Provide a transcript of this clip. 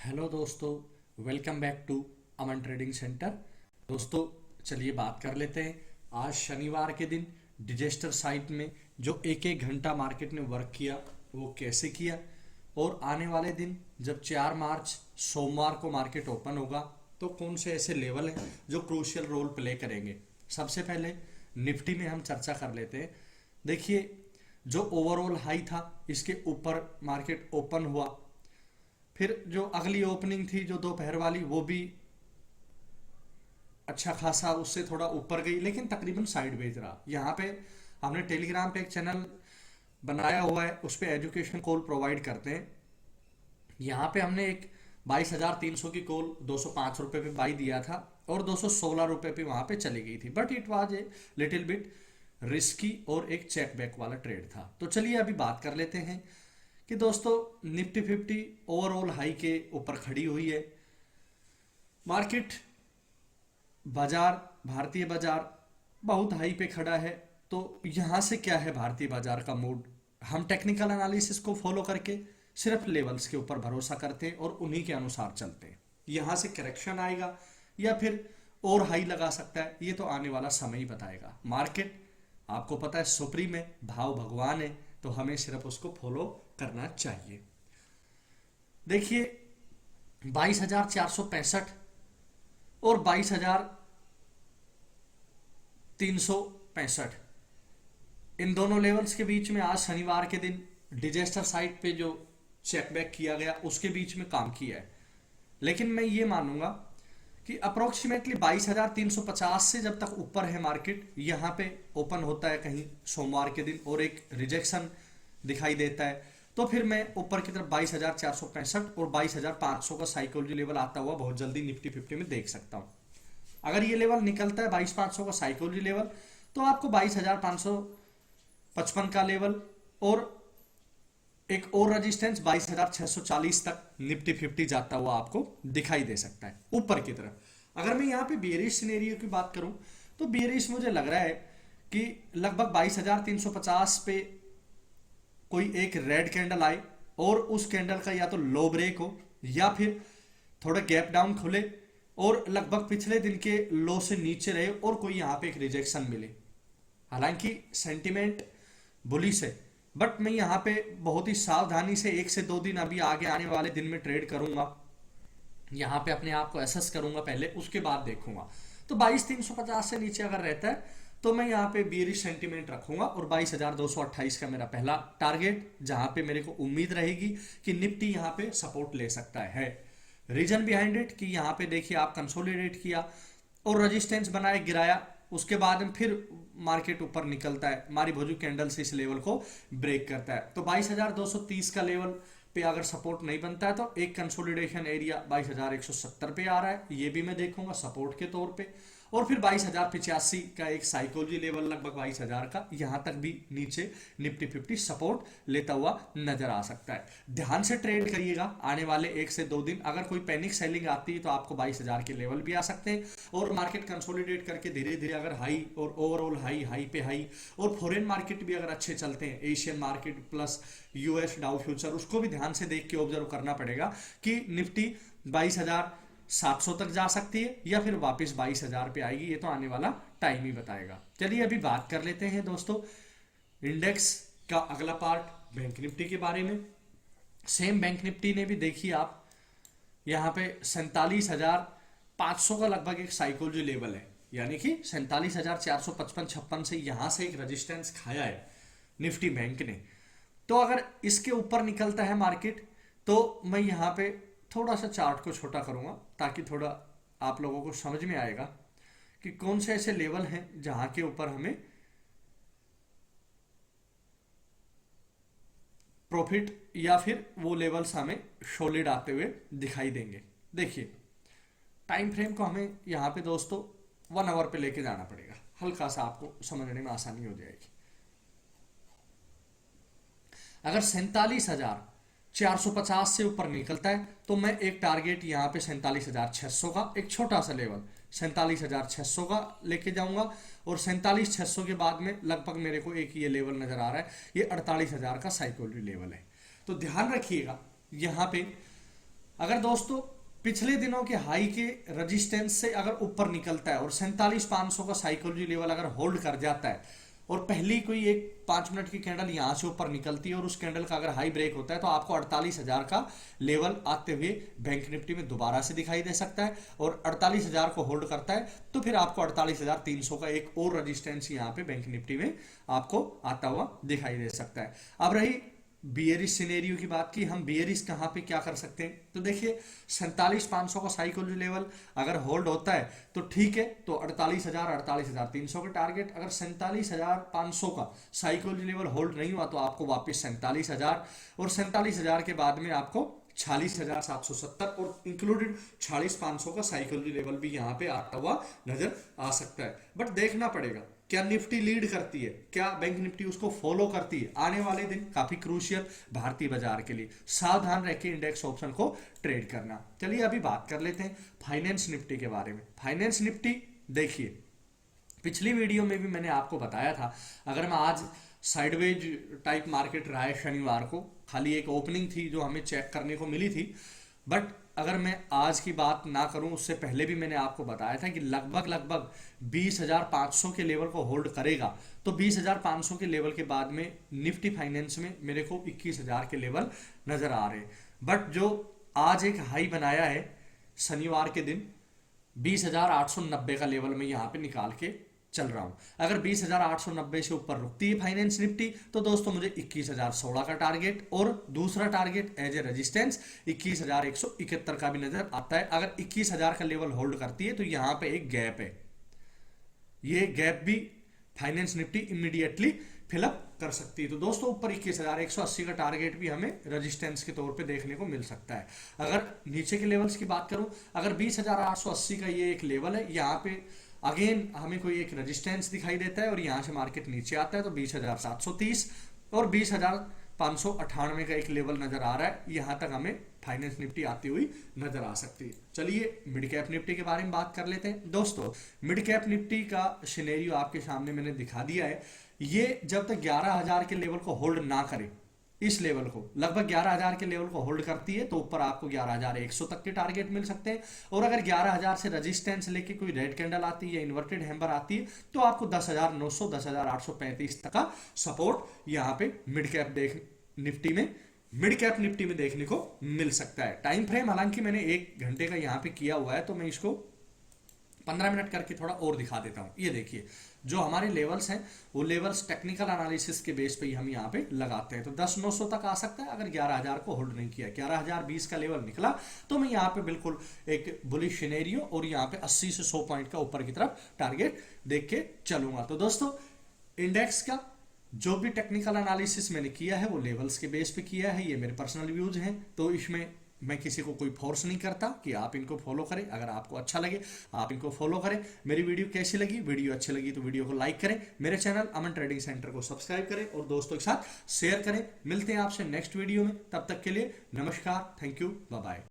Hello दोस्तों, welcome back to Aman trading centre. दोस्तों, चलिए बात कर लेते हैं। आज शनिवार के दिन डिजेस्टर साइट में जो एक एक घंटा मार्केट ने वर्क किया वो कैसे किया, और आने वाले दिन जब 4 मार्च सोमवार को मार्केट ओपन होगा तो कौन से ऐसे लेवल हैं जो क्रूशियल रोल प्ले करेंगे। सबसे पहले निफ्टी में हम चर्चा कर लेते हैं। देखिए, जो ओवरऑल हाई था इसके ऊपर मार्केट ओपन हुआ, फिर जो अगली ओपनिंग थी जो दोपहर वाली वो भी अच्छा खासा उससे थोड़ा ऊपर गई, लेकिन तकरीबन साइडवेज रहा। यहाँ पे हमने टेलीग्राम पे एक चैनल बनाया हुआ है, उस पे एजुकेशन कॉल प्रोवाइड करते हैं। यहाँ पे हमने एक 22,300 की कॉल 205 रुपये पे बाई दिया था और 216 रुपये पे वहाँ पे चली गई थी, but it was a little bit risky और एक चेक बैक वाला ट्रेड था। तो चलिए अभी बात कर लेते हैं कि दोस्तों निफ्टी 50 ओवरऑल हाई के ऊपर खड़ी हुई है। मार्केट बाजार भारतीय बाजार बहुत हाई पे खड़ा है। तो यहाँ से क्या है भारतीय बाजार का मूड, हम टेक्निकल एनालिसिस को फॉलो करके सिर्फ लेवल्स के ऊपर भरोसा करते हैं और उन्हीं के अनुसार चलते हैं। यहाँ से करेक्शन आएगा या फिर और हाई लगा सकता है, ये तो आने वाला समय ही बताएगा। मार्केट आपको पता है सुप्रीम है, भाव भगवान है, तो हमें सिर्फ उसको फॉलो करना चाहिए। देखिए, 22,465 और 22,365, इन दोनों लेवल्स के बीच में आज शनिवार के दिन डिजेस्टर साइट पे जो चेकबैक किया गया उसके बीच में काम किया है। लेकिन मैं ये मानूंगा कि अप्रोक्सीमेटली 22,350 से जब तक ऊपर है मार्केट, यहाँ पे ओपन होता है कहीं सोमवार के दिन और एक रिजेक्शन दिखाई देता है, तो फिर मैं ऊपर की तरफ 22,465 और 22,500 का साइकोलॉजी लेवल आता हुआ बहुत जल्दी निफ्टी 50 में देख सकता हूँ। अगर ये लेवल निकलता है 22,500 का साइकोलॉजी लेवल, तो आपको 22,555 का लेवल और एक और रेजिस्टेंस 22,640 तक निफ्टी 50 जाता हुआ आपको दिखाई दे सकता है ऊपर की तरफ। अगर मैं यहाँ पे बेयरिश सिनेरियो की बात करूं तो बेयरिश मुझे लग रहा है कि लगभग 22,350 पे कोई एक रेड कैंडल आए और उस कैंडल का या तो लो ब्रेक हो या फिर थोड़ा गैप डाउन खुले और लगभग पिछले दिन के लो से नीचे रहे और कोई यहाँ पे एक रिजेक्शन मिले। हालांकि सेंटिमेंट बुलिश है, बट मैं यहाँ पे बहुत ही सावधानी से 1 से 2 दिन अभी आगे आने वाले दिन में ट्रेड करूंगा। यहाँ पे अपने आप को एसेस करूंगा पहले, उसके बाद देखूंगा। तो 22,350 से नीचे अगर रहता है तो मैं यहाँ पे बेयरिश सेंटीमेंट रखूंगा और 22,228 का मेरा पहला टारगेट, जहां पे मेरे को उम्मीद रहेगी कि निफ्टी यहाँ पे सपोर्ट ले सकता है। रीजन बिहाइंड इट कि यहाँ पे देखिए आप कंसोलिडेट किया और रेजिस्टेंस बनाए, गिराया, उसके बाद में फिर मार्केट ऊपर निकलता है, मारी भोजू कैंडल से इस लेवल को ब्रेक करता है। तो 22,230 का लेवल पे अगर सपोर्ट नहीं बनता है तो एक कंसोलिडेशन एरिया 22,170 पे आ रहा है, ये भी मैं देखूंगा सपोर्ट के तौर पे। और फिर 22,085 का एक साइकोलॉजी लेवल लगभग 22,000 का, यहां तक भी नीचे निफ्टी 50 सपोर्ट लेता हुआ नजर आ सकता है। ध्यान से ट्रेड करिएगा आने वाले 1 से 2 दिन। अगर कोई पैनिक सेलिंग आती है तो आपको 22,000 के लेवल भी आ सकते हैं और मार्केट कंसोलिडेट करके धीरे धीरे अगर हाई और ओवरऑल हाई हाई पे हाई और फॉरेन मार्केट भी अगर अच्छे चलते हैं, एशियन मार्केट प्लस यूएस डाउ फ्यूचर, उसको भी ध्यान से देख के ऑब्जर्व करना पड़ेगा कि निफ्टी 22,700 तक जा सकती है या फिर वापस 22,000 पे आएगी, ये तो आने वाला टाइम ही बताएगा। चलिए अभी बात कर लेते हैं दोस्तों इंडेक्स का अगला पार्ट, बैंक निफ्टी के बारे में। सेम बैंक निफ्टी ने भी देखिए आप यहाँ पे 47,500 का लगभग एक साइकोलॉजी लेवल है, यानी कि 47,455-56 से यहां से एक रेजिस्टेंस खाया है निफ्टी बैंक ने। तो अगर इसके ऊपर निकलता है मार्केट तो मैं यहाँ पे थोड़ा सा चार्ट को छोटा करूंगा ताकि थोड़ा आप लोगों को समझ में आएगा कि कौन से ऐसे लेवल हैं जहां के ऊपर हमें प्रॉफिट या फिर वो लेवल्स हमें सॉलिड आते हुए दिखाई देंगे। देखिए, टाइम फ्रेम को हमें यहाँ पे दोस्तों 1 आवर पे लेके जाना पड़ेगा, हल्का सा आपको समझने में आसानी हो जाएगी। अगर 47,450 से ऊपर निकलता है तो मैं एक टारगेट यहाँ पे 47,600 का एक छोटा सा लेवल 47,600 का लेके जाऊंगा और 47,600 के बाद में लगभग मेरे को एक ये लेवल नजर आ रहा है, ये 48,000 का साइकोलॉजी लेवल है। तो ध्यान रखिएगा यहाँ पे अगर दोस्तों पिछले दिनों के हाई के रेजिस्टेंस से अगर ऊपर निकलता है और 47,500 का साइकोलॉजी लेवल अगर होल्ड कर जाता है और पहली कोई एक 5 मिनट की कैंडल यहां से ऊपर निकलती है और उस कैंडल का अगर हाई ब्रेक होता है तो आपको 48,000 का लेवल आते हुए बैंक निफ्टी में दोबारा से दिखाई दे सकता है, और 48,000 को होल्ड करता है तो फिर आपको 48,300 का एक और रेजिस्टेंस यहां पे बैंक निफ्टी में आपको आता हुआ दिखाई दे सकता है। अब रही बियरिश सिनेरियो की बात की, हम बियरिश कहां पे क्या कर सकते हैं, तो देखिए 47,500 का साइकोलॉजी लेवल अगर होल्ड होता है तो ठीक है, तो 48,000 48,300 का टारगेट। अगर 47,500 का साइकोलॉजी लेवल होल्ड नहीं हुआ तो आपको वापस 47,000 और 47,000 के बाद में आपको 46,770 और इंक्लूडेड 46,500 का साइकोलॉजी लेवल भी यहां पे आता हुआ नजर आ सकता है। बट देखना पड़ेगा क्या निफ्टी लीड करती है, क्या बैंक निफ्टी उसको फॉलो करती है। आने वाले दिन काफी क्रूशियल भारतीय बाजार के लिए, सावधान रह के इंडेक्स ऑप्शन को ट्रेड करना। चलिए अभी बात कर लेते हैं फाइनेंस निफ्टी के बारे में। फाइनेंस निफ्टी देखिए, पिछली वीडियो में भी मैंने आपको बताया था, अगर मैं आज साइडवेज टाइप मार्केट रहा है शनिवार को, खाली एक ओपनिंग थी जो हमें चेक करने को मिली थी, बट अगर मैं आज की बात ना करूं उससे पहले भी मैंने आपको बताया था कि लगभग 20,500 के लेवल को होल्ड करेगा, तो 20,500 के लेवल के बाद में निफ्टी फाइनेंस में मेरे को 21,000 के लेवल नजर आ रहे हैं। बट जो आज एक हाई बनाया है शनिवार के दिन 20,890 का लेवल में यहां पे निकाल के चल रहा हूं। अगर 20,890 से ऊपर रुकती है फाइनेंस निफ्टी तो दोस्तों मुझे 21,016 का टारगेट और दूसरा टारगेट एज ए रेजिस्टेंस 21,171 का भी नजर आता है। अगर 21,000 का लेवल होल्ड करती है तो यहां पे एक गैप है, ये गैप भी फाइनेंस निफ्टी इमीडिएटली फिलअप कर सकती है। तो दोस्तों ऊपर 21,180 का टारगेट भी हमें रेजिस्टेंस के तौर पे देखने को मिल सकता है। अगर नीचे के लेवल्स की बात करूं, अगर 20,880 का ये एक लेवल है, यहाँ पे अगेन हमें कोई एक रेजिस्टेंस दिखाई देता है और यहां से मार्केट नीचे आता है तो 20,730 और 20,598 का एक लेवल नजर आ रहा है, यहां तक हमें फाइनेंस निफ्टी आती हुई नजर आ सकती है। चलिए मिड कैप निफ्टी के बारे में बात कर लेते हैं। दोस्तों मिड कैप निफ्टी का सिनेरियो आपके सामने मैंने दिखा दिया है। ये जब तक 11,000 के लेवल को होल्ड ना करे, इस लेवल को लगभग 11,000 के लेवल को होल्ड करती है तो ऊपर आपको 11,100 तक के टारगेट मिल सकते हैं, और अगर 11,000 से रेजिस्टेंस लेके कोई रेड कैंडल आती है या इन्वर्टेड हैम्बर आती है तो आपको 10,900 10,835 तक का सपोर्ट यहाँ पे मिड कैप निफ्टी में देखने को मिल सकता है। टाइम फ्रेम हालांकि मैंने 1 घंटे का यहाँ पे किया हुआ है, तो मैं इसको 15 मिनट करके थोड़ा और दिखा देता हूं। ये देखिए जो हमारे लेवल्स हैं वो लेवल्स टेक्निकल एनालिसिस के बेस पे ही हम यहाँ पे लगाते हैं, तो 10,900 तक आ सकता है अगर 11,000 को होल्ड नहीं किया। 11,020 का लेवल निकला तो मैं यहाँ पे बिल्कुल एक बुलिश सिनेरियो और यहाँ पे 80 से 100 पॉइंट का ऊपर की तरफ टारगेट देख के चलूंगा। तो दोस्तों इंडेक्स का जो भी टेक्निकल एनालिसिस मैंने किया है वो लेवल्स के बेस पे किया है, ये मेरे पर्सनल व्यूज हैं, तो इसमें मैं किसी को कोई फोर्स नहीं करता कि आप इनको फॉलो करें। अगर आपको अच्छा लगे आप इनको फॉलो करें। मेरी वीडियो कैसी लगी, वीडियो अच्छी लगी तो वीडियो को लाइक करें, मेरे चैनल अमन ट्रेडिंग सेंटर को सब्सक्राइब करें और दोस्तों के साथ शेयर करें। मिलते हैं आपसे नेक्स्ट वीडियो में, तब तक के लिए नमस्कार, थैंक यू, बाय बाय।